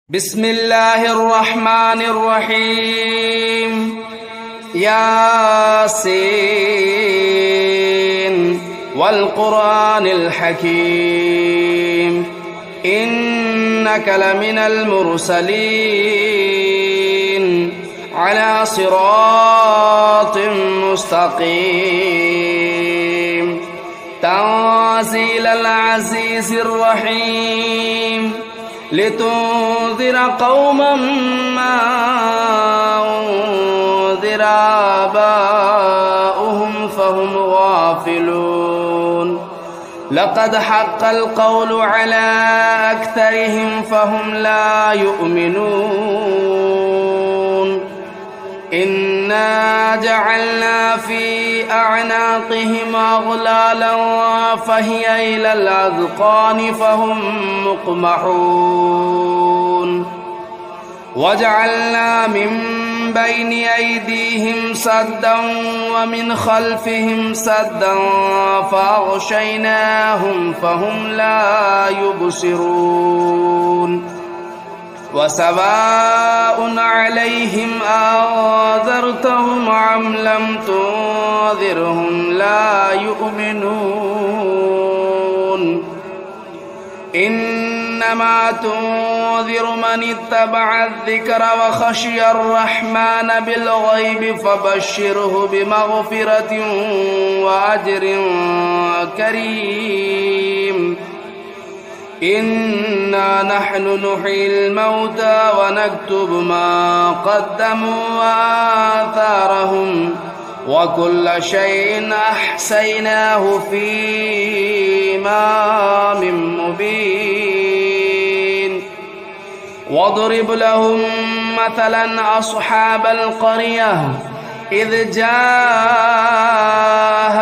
بسم الله الرحمن الرحيم ياسين والقرآن الحكيم إنك لمن المرسلين على صراط مستقيم تنزيل العزيز الرحيم لتنذر قوما ما أنذر آباؤهم فهم غافلون لقد حق القول على أكثرهم فهم لا يؤمنون إنا جعلنا في أعناقهم أغلالا فهي إلى الأذقان فهم مقمحون وجعلنا من بين أيديهم سدا ومن خلفهم سدا فأغشيناهم فهم لا يبصرون وسواء عليهم أنذرتهم أم لم تنذرهم لا يؤمنون إنما تنذر من اتبع الذكر وخشي الرحمن بالغيب فبشره بمغفرة وأجر كريم إنا نحن نحيي الموتى ونكتب ما قدموا وآثارهم وكل شيء أحصيناه في إمام مبين واضرب لهم مثلا أصحاب القرية إذ جاءها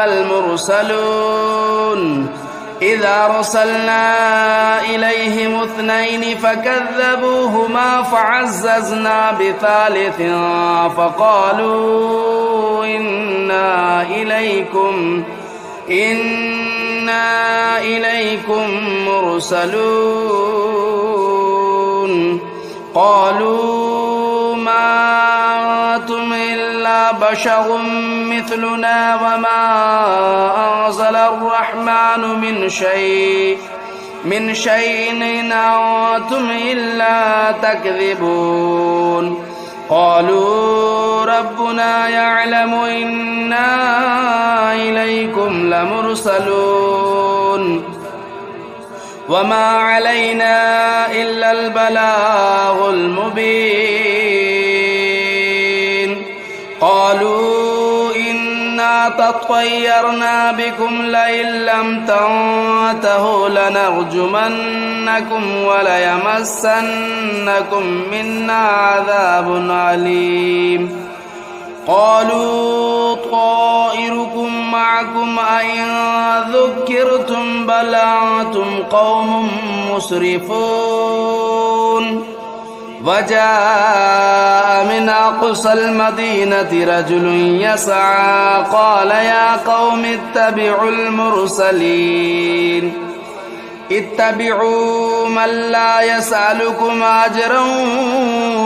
المرسلون إذا أرسلنا إليهم اثنين فكذبوهما فعززنا بثالث فقالوا إنا إليكم مرسلون قالوا ما أنتم إلا بشر مثلنا وما أنزل الرحمن من شيء إن أنتم إلا تكذبون قالوا ربنا يعلم إنا إليكم لمرسلون وما علينا إلا البلاغ المبين قالوا إنا تطيرنا بكم لئن لم تنتهوا لنرجمنكم وليمسنكم منا عذاب أليم قالوا طائركم معكم أئن ذكرتم بل أنتم قوم مسرفون وجاء من أقصى المدينة رجل يسعى قال يا قوم اتبعوا المرسلين اتبعوا من لا يسألكم أجرا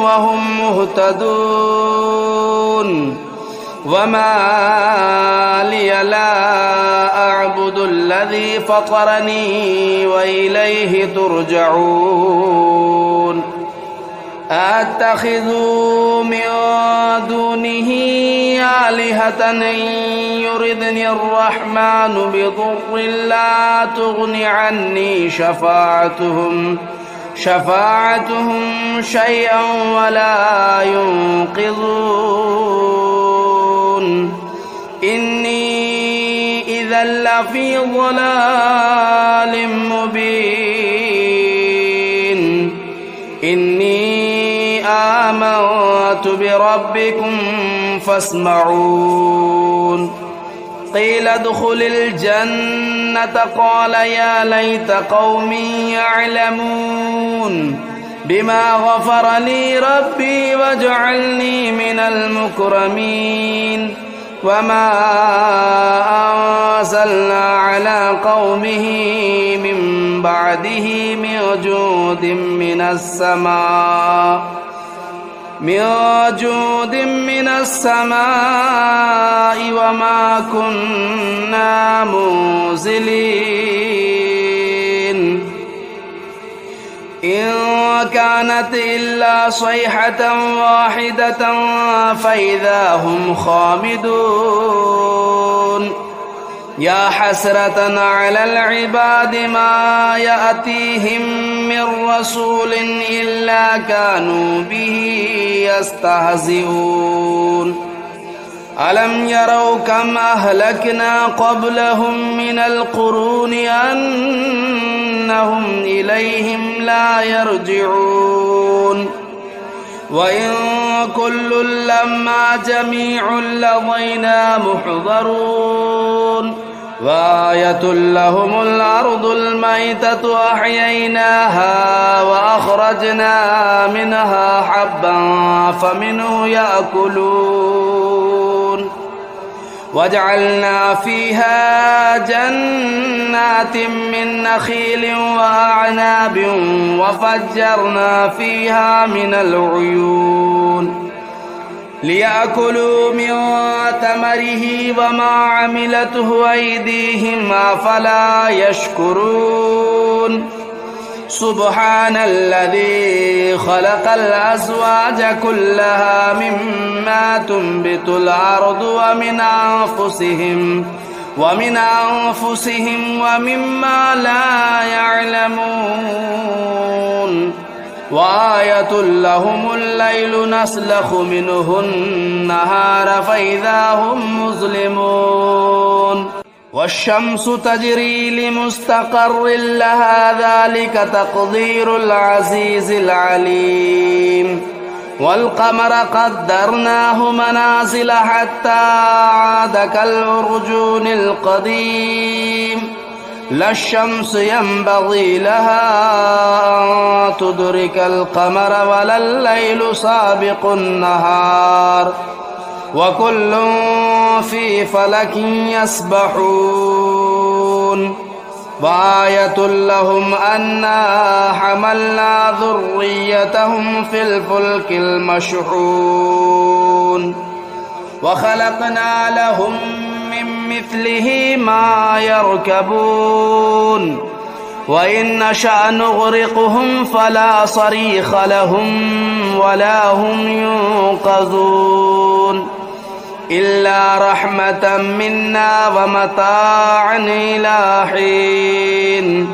وهم مهتدون وما لي لا أعبد الذي فطرني وإليه ترجعون أتخذوا من دونه آلهة إن يردني الرحمن بضر لا تغن عني شفاعتهم شيئا ولا ينقذون إني إذا لفي ضلال مبين إني آمنت بربكم فاسمعون قيل ادخل الجنة قال يا ليت قومي يعلمون بما غفر لي ربي وجعلني من المكرمين وما أنزلنا على قومه من بعده من جود من السماء وما كنا منزلين إن كانت إلا صيحة واحدة فإذا هم خامدون يا حسرة على العباد ما يأتيهم من رسول إلا كانوا به يستهزئون ألم يروا كم أهلكنا قبلهم من القرون أنهم إليهم لا يرجعون وإن كل لما جميع لدينا محضرون وآية لهم الأرض الميتة أحييناها وأخرجنا منها حبا فمنه يأكلون وجعلنا فيها جنات من نخيل وأعناب وفجرنا فيها من العيون ليأكلوا من ثمره وما عملته أيديهم أفلا يشكرون سبحان الذي خلق الأزواج كلها مما تنبت الأرض ومن أنفسهم ومما لا يعلمون وآية لهم الليل نسلخ منه النهار فإذا هم مظلمون والشمس تجري لمستقر لها ذلك تقدير العزيز العليم والقمر قدرناه منازل حتى عاد كالعرجون القديم لا الشمس ينبغي لها أن تدرك القمر ولا الليل سابق النهار وكل في فلك يسبحون وآية لهم أنا حملنا ذريتهم في الفلك المشحون وخلقنا لهم من مثله ما يركبون وإن نشأ نغرقهم فلا صريخ لهم ولا هم ينقذون إلا رحمة منا ومتاعا إلى حين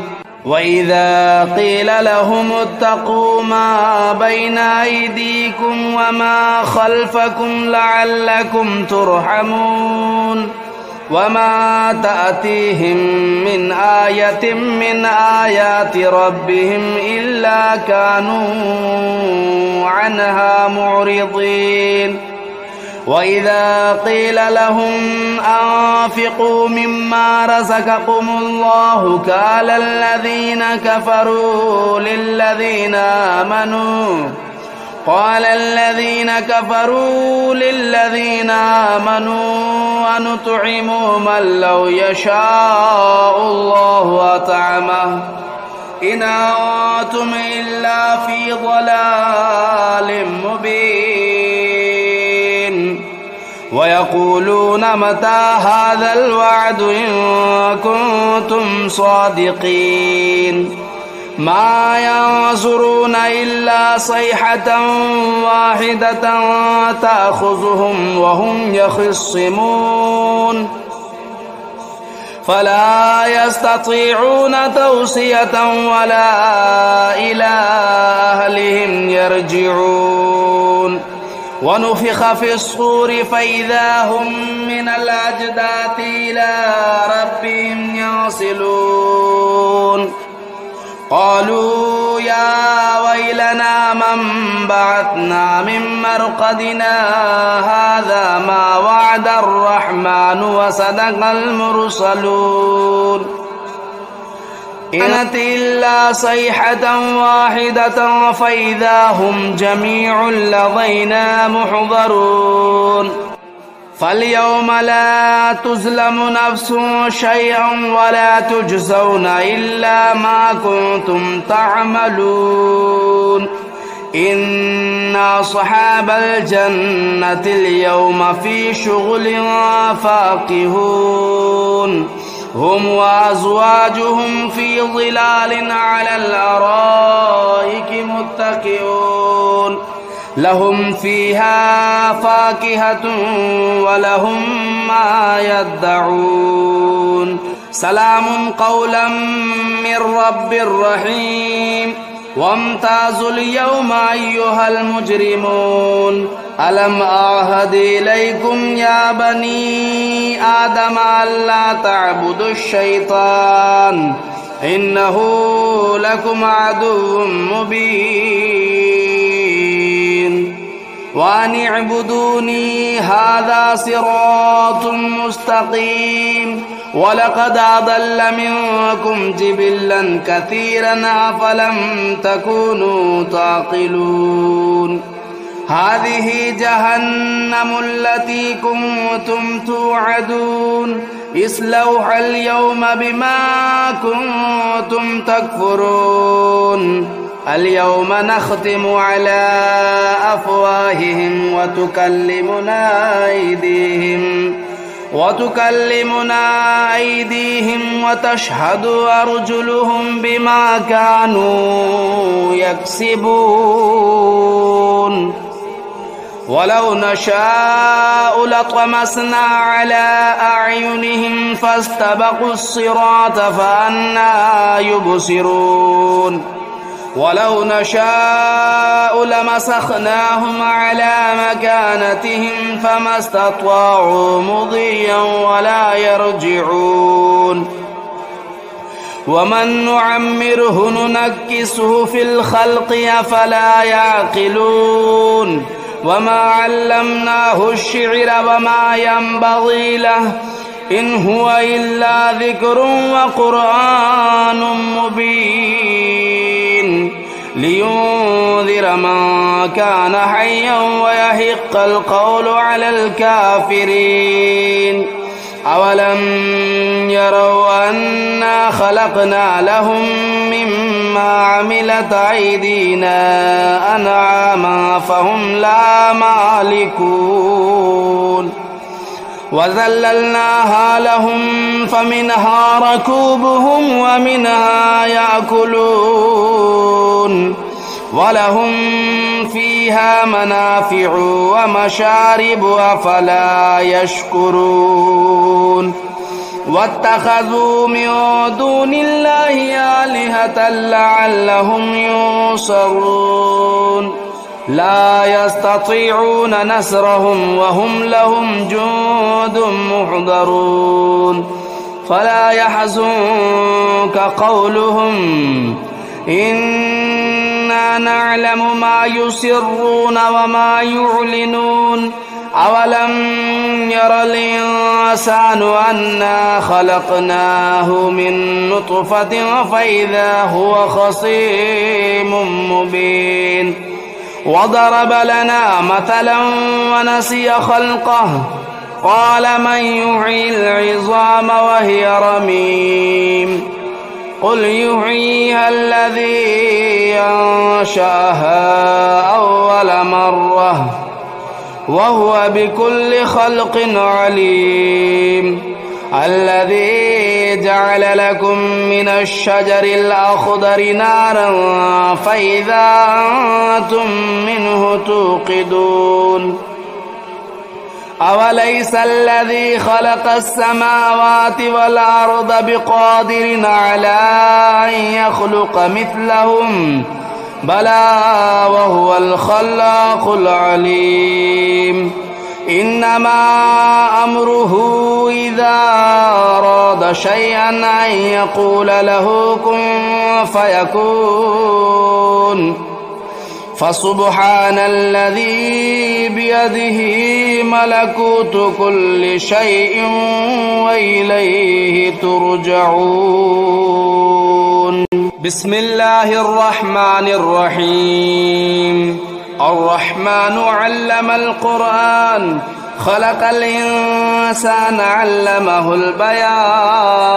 وإذا قيل لهم اتقوا ما بين أيديكم وما خلفكم لعلكم ترحمون وما تأتيهم من آية من آيات ربهم إلا كانوا عنها معرضين وإذا قيل لهم أنفقوا مما رزقكم الله قال الذين كفروا للذين آمنوا أنطعم من لو يشاء الله أطعمه إن أنتم إلا في ضلال مبين ويقولون متى هذا الوعد إن كنتم صادقين ما ينظرون إلا صيحة واحدة تأخذهم وهم يخصمون فلا يستطيعون توصية ولا إلى أهلهم يرجعون ونفخ في الصور فإذا هم من الأجداث إلى ربهم ينسلون قالوا يا ويلنا من بعثنا من مرقدنا هذا ما وعد الرحمن وصدق المرسلون إن كانت إلا صيحة واحدة فإذا هم جميع لدينا محضرون فاليوم لا تظلم نفس شيئا ولا تجزون إلا ما كنتم تعملون إن أصحاب الجنة اليوم في شغل فاكهون هم وأزواجهم في ظلال على الأرائك متكئون لهم فيها فاكهة ولهم ما يدعون سلام قولا من رب رحيم وامتازوا اليوم أيها المجرمون ألم أعهد إليكم يا بني آدم ألا تعبدوا الشيطان إنه لكم عدو مبين وأن اعبدوني هذا صراط مستقيم ولقد أضل منكم جبلا كثيرا أفلم تكونوا تعقلون هذه جهنم التي كنتم توعدون اصلوها اليوم بما كنتم تكفرون اليوم نختم على أفواههم وتكلمنا أيديهم وتشهد أرجلهم بما كانوا يكسبون ولو نشاء لطمسنا على أعينهم فاستبقوا الصراط فأنى يبصرون ولو نشاء لمسخناهم على مكانتهم فما استطاعوا مضيا ولا يرجعون ومن نعمره ننكسه في الخلق أفلا يعقلون وما علمناه الشعر وما ينبغي له إن هو إلا ذكر وقرآن مبين لينذر من كان حيا ويحق القول على الكافرين أولم يروا أنا خلقنا لهم مما عملت أيدينا أنعاما فهم لا مالكون وذللناها لهم فمنها ركوبهم ومنها يأكلون ولهم فيها منافع ومشارب أفلا يشكرون واتخذوا من دون الله آلهة لعلهم ينصرون لا يستطيعون نصرهم وهم لهم جند محضرون فلا يحزنك قولهم إنا نعلم ما يسرون وما يعلنون أولم ير الإنسان أنا خلقناه من نطفة فإذا هو خصيم مبين وضرب لنا مثلا ونسي خلقه قال من يحيي العظام وهي رميم قل يحييها الذي أنشأها أول مرة وهو بكل خلق عليم الذي جعل لكم من الشجر الأخضر نارا فإذا أنتم منه توقدون أوليس الذي خلق السماوات والأرض بقادر على أن يخلق مثلهم بلى وهو الخلاق العليم إنما أمره إذا أراد شيئا أن يقول له كن فيكون فسبحان الذي بيده ملكوت كل شيء وإليه ترجعون بسم الله الرحمن الرحيم الرحمن علم القرآن خلق الإنسان علمه البيان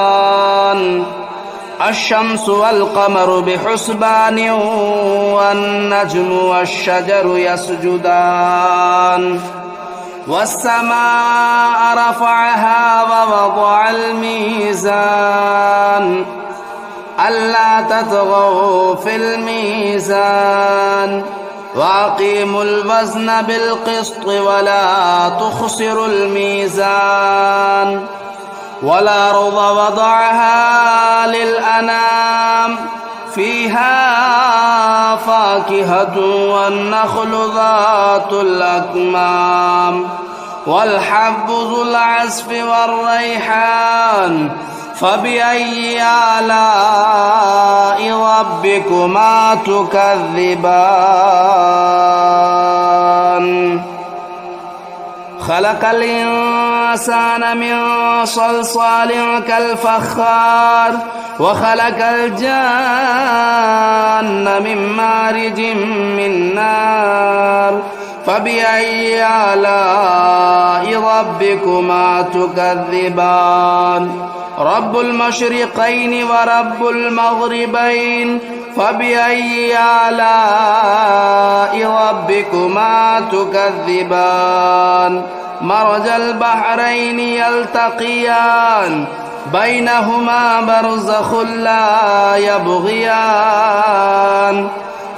الشمس والقمر بحسبان والنجم والشجر يسجدان والسماء رفعها ووضع الميزان ألا تطغوا في الميزان وأقيموا الوزن بالقسط ولا تخسروا الميزان والأرض وضعها للأنام فيها فاكهة والنخل ذات الأكمام والحب ذو العصف والريحان فبأي آلاء ربكما تكذبان خلق الإنسان من صلصال كالفخار وخلق الجان من مارج من نار فبأي آلاء ربكما تكذبان رب المشرقين ورب المغربين فبأي آلاء ربكما تكذبان مرج البحرين يلتقيان بينهما برزخ لا يبغيان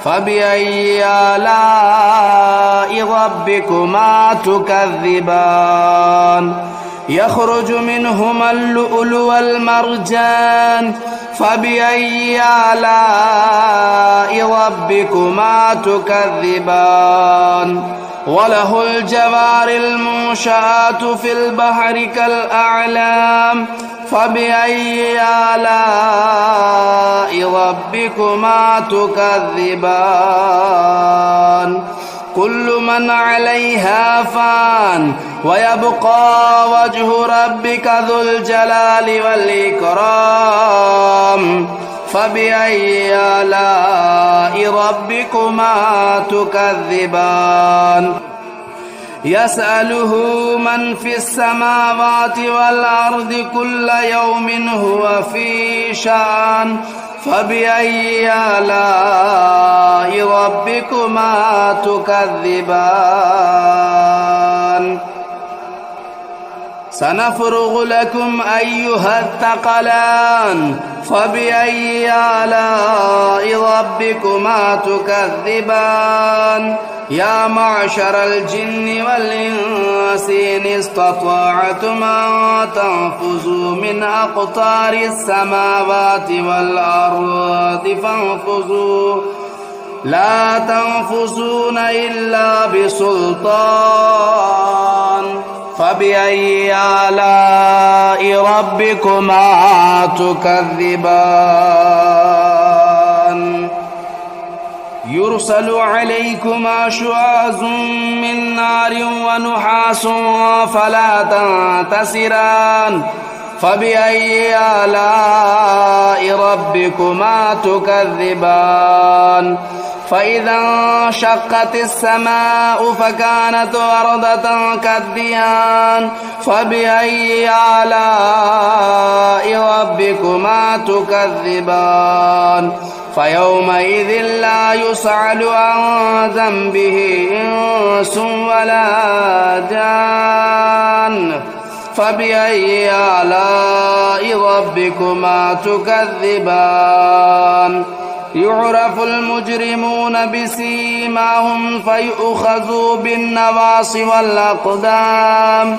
فبأي آلاء ربكما تكذبان يخرج منهما اللؤلؤ والمرجان فبأي آلاء ربكما تكذبان وله الجوار المنشآت في البحر كالأعلام فبأي آلاء ربكما تكذبان كل من عليها فان ويبقى وجه ربك ذو الجلال والإكرام فبأي آلاء ربكما تكذبان يسأله من في السماوات والأرض كل يوم هو في شأن فبأي آلاء ربكما تكذبان سنفرغ لكم أيها الثقلان فبأي آلاء ربكما تكذبان يا معشر الجن والإنس إن استطعتم أن تنفذوا من أقطار السماوات والأرض فانفذوا لا تنفذون إلا بسلطان فبأي آلاء ربكما تكذبان يرسل عليكما شواظ من نار ونحاس فلا تنتصران فبأي آلاء ربكما تكذبان فإذا انشقت السماء فكانت وردة كالدهان فبأي آلاء ربكما تكذبان فيومئذ لا يسأل عن ذنبه إنس ولا جان فبأي آلاء ربكما تكذبان يعرف المجرمون بسيماهم فيؤخذوا بالنواصي والأقدام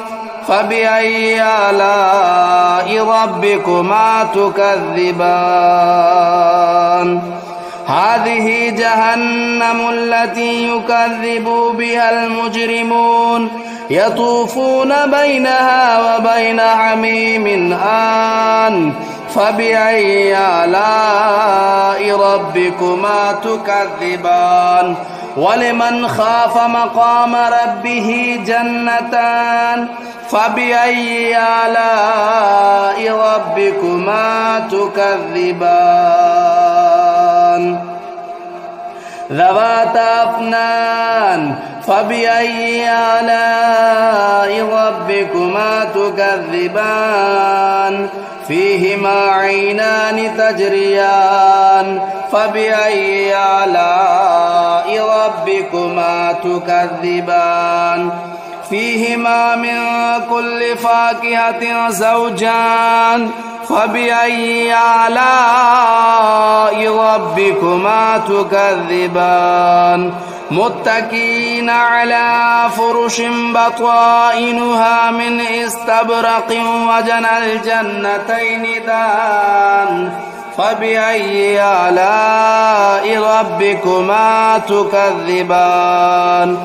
فبأي آلاء ربكما تكذبان هذه جهنم التي يكذب بها المجرمون يطوفون بينها وبين حميم آن فبأي آلاء ربكما تكذبان ولمن خاف مقام ربه جنتان فبأي آلاء ربكما تكذبان ذواتا أفنان فبأي آلاء ربكما تكذبان فيهما عينان تجريان فبأي آلاء ربكما تكذبان فيهما من كل فاكهة زوجان فبأي آلاء ربكما تكذبان متكئين على فرش بطائنها من استبرق وجنى الجنتين دان فبأي آلاء ربكما تكذبان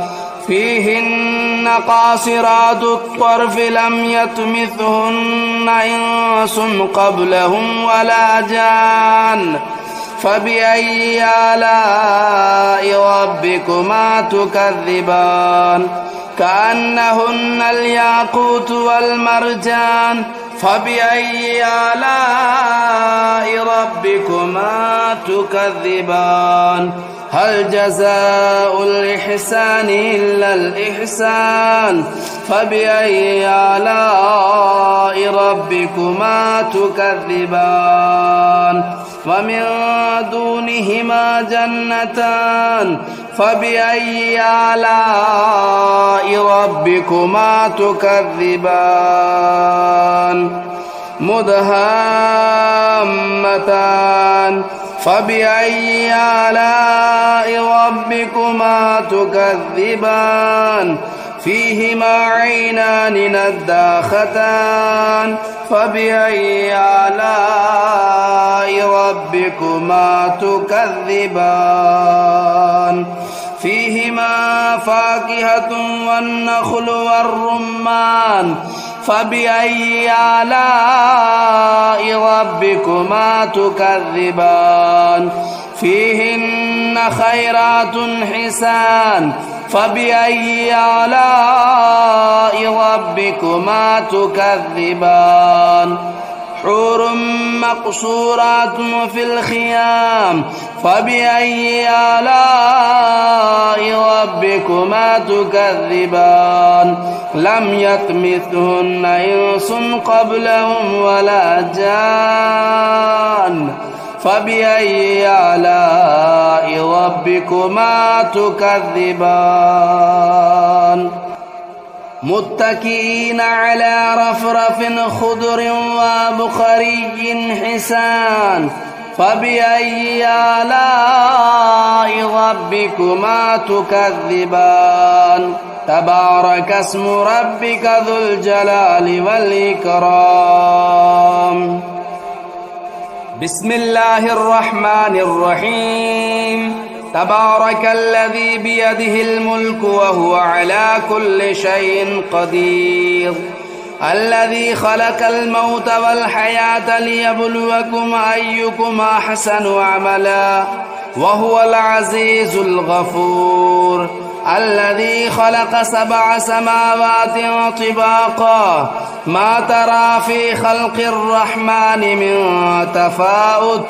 فيهن قاصرات الطرف لم يطمثهن إنس قبلهم ولا جان فبأي آلاء ربكما تكذبان كأنهن الياقوت والمرجان فبأي آلاء ربكما تكذبان هل جزاء الإحسان إلا الإحسان فبأي آلاء ربكما تكذبان ومن دونهما جنتان فبأي آلاء ربكما تكذبان مدهامتان فبأي آلاء ربكما تكذبان فيهما عينان نضاختان فبأي آلاء ربكما تكذبان فيهما فاكهة والنخل والرمان فبأي آلاء ربكما تكذبان فيهن خيرات حسان فبأي آلاء ربكما تكذبان حور مقصورات في الخيام فبأي آلاء ربكما تكذبان لم يطمثهن إنس قبلهم ولا جان فبأي آلاء ربكما تكذبان متكئين على رفرف خضر وبخري حسان فبأي آلاء ربكما تكذبان تبارك اسم ربك ذو الجلال والإكرام بسم الله الرحمن الرحيم تبارك الذي بيده الملك وهو على كل شيء قدير الذي خلق الموت والحياة ليبلوكم أيكم أحسن عملا وهو العزيز الغفور الذي خلق 7 سماوات طباقا ما ترى في خلق الرحمن من تفاوت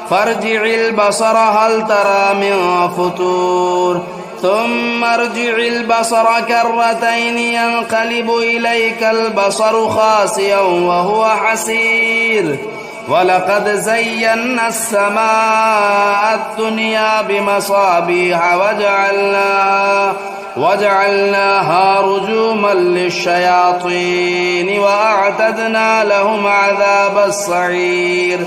فارجع البصر هل ترى من فطور ثم ارجع البصر كرتين ينقلب إليك البصر خاسئا وهو حسير ولقد زينا السماء الدنيا بمصابيح وجعلناها رجوما للشياطين وأعتدنا لهم عذاب السعير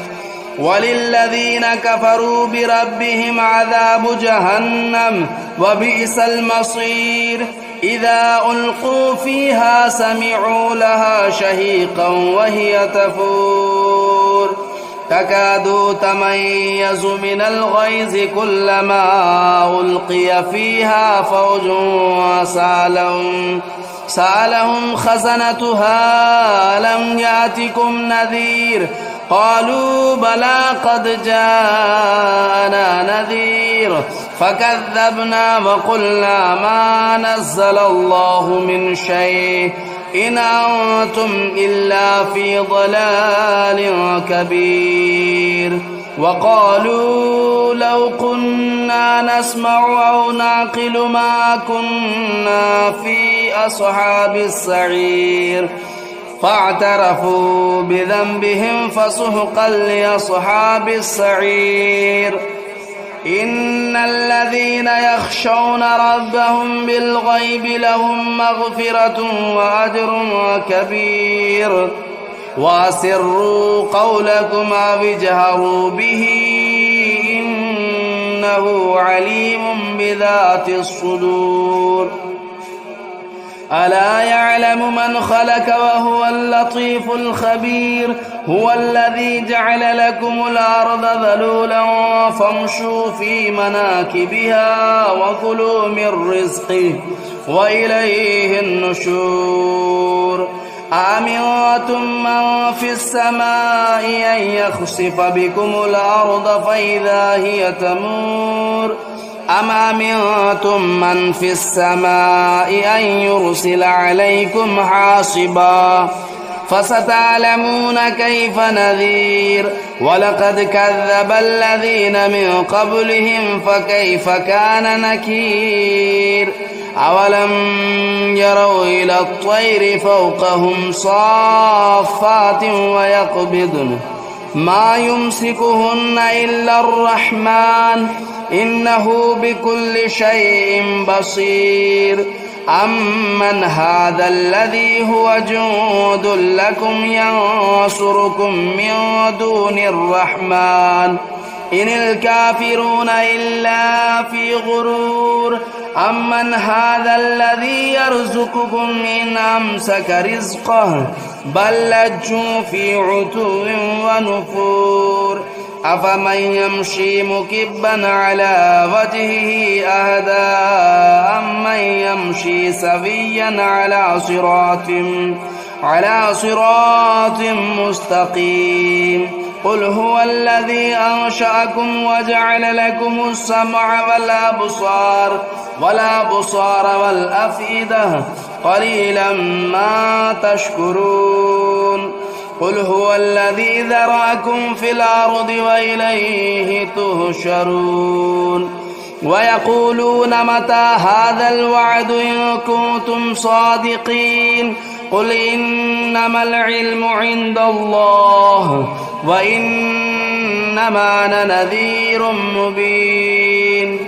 وللذين كفروا بربهم عذاب جهنم وبئس المصير إذا ألقوا فيها سمعوا لها شهيقا وهي تفور تكاد تميز من الغيظ كلما ألقي فيها فوج سألهم خزنتها ألم يأتكم نذير قالوا بلى قد جاءنا نذير فكذبنا وقلنا ما نزل الله من شيء إن أنتم إلا في ضلال كبير وقالوا لو كنا نسمع أو نعقل ما كنا في أصحاب السعير فاعترفوا بذنبهم فسحقا لأصحاب السعير. إن الذين يخشون ربهم بالغيب لهم مغفرة وأجر كبير. وأسروا قولكم أو اجهروا به إنه عليم بذات الصدور. ألا يعلم من خلق وهو اللطيف الخبير. هو الذي جعل لكم الأرض ذلولا فامشوا في مناكبها وكلوا من رزقه وإليه النشور. أأمنتم من في السماء أن يخسف بكم الأرض فإذا هي تمور أم أمنتم من في السماء أن يرسل عليكم حاصبا فستعلمون كيف نذير. ولقد كذب الذين من قبلهم فكيف كان نكير. أولم يروا إلى الطير فوقهم صافات ويقبضن ما يمسكهن إلا الرحمن إنه بكل شيء بصير. أمن هذا الذي هو جند لكم ينصركم من دون الرحمن إن الكافرون إلا في غرور. أمن هذا الذي يرزقكم إن أمسك رزقه بل لجوا في عتو ونفور. أفمن يمشي مكبا على وجهه أهدى أمن يمشي سويا على صراط مستقيم. قل هو الذي أنشأكم وجعل لكم السمع والأبصار والأفئدة قليلا ما تشكرون. قل هو الذي ذرأكم في الأرض وإليه تهشرون. ويقولون متى هذا الوعد إن كنتم صادقين. قل إنما العلم عند الله وإنما أنا نذير مبين.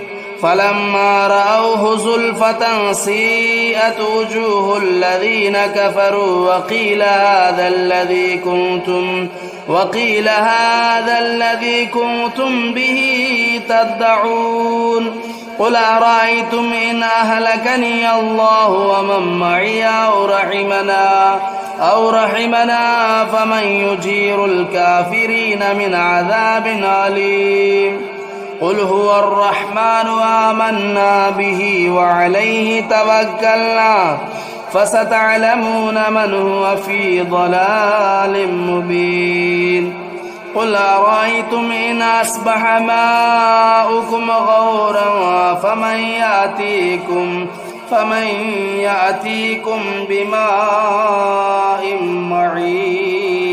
فلما رأوه زلفة سيئت وجوه الذين كفروا وقيل هذا الذي كنتم به تدعون. قل أرأيتم إن أهلكني الله ومن معي أو رحمنا فمن يجير الكافرين من عذاب أليم. قل هو الرحمن آمنا به وعليه توكلنا فستعلمون من هو في ضلال مبين. قل أرأيتم إن أصبح ماؤكم غورا فمن يأتيكم بماء معين.